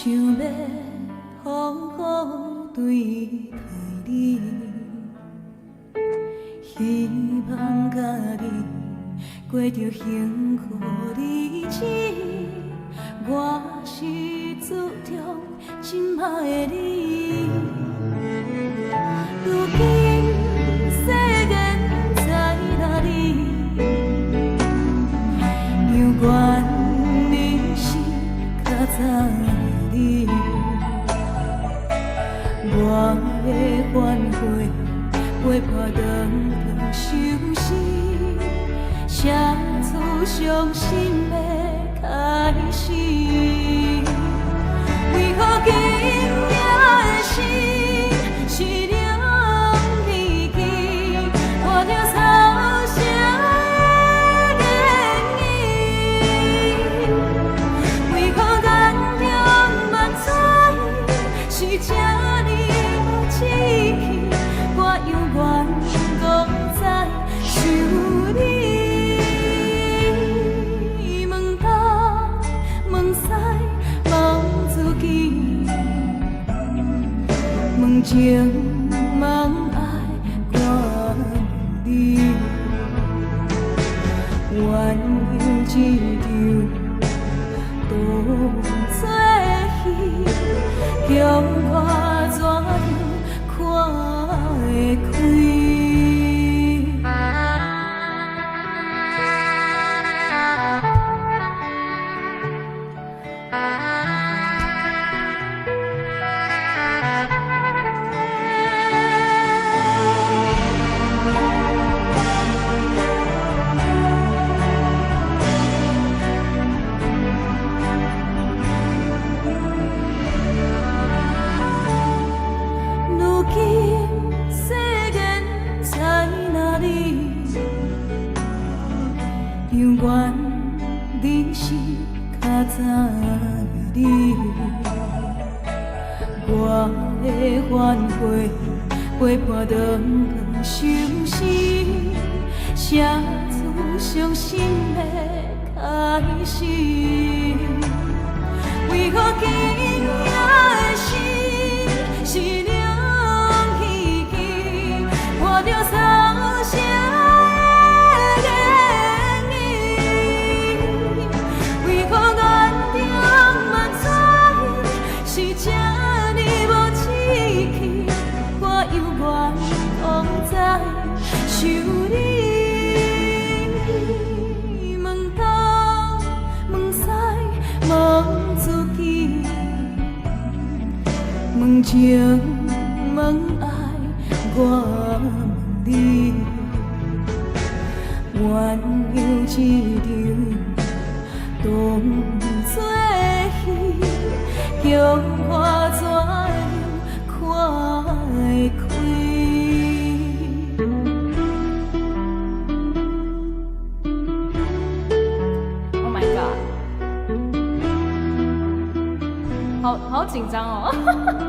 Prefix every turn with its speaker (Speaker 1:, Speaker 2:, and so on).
Speaker 1: 想要好好对待你，希望甲你过着幸福日子。我是注重今仔的你，如今世间在哪里？犹原你是较早你，我的反悔陪伴长长相思，写出伤心的开始。为何今夜的心是两字字，看着草蛇的言语？为何眼中目睭是这呢无志气？我犹原搁在想你。问东问西问自己，问情问爱怨你，原有一场当作戏，叫我怎样看会开？如今世间在哪里？犹原你是较早你，我的反悔陪伴长长相思，写出伤心的开始。为何今夜的心是两字字，看着草蛇的言语？为何眼中目睭是这呢无志气？我犹原搁在想你。问东问西问自己，问情问爱怨你，原有一场当作戏，叫我怎样看会开？Oh my god！ 好紧张哦。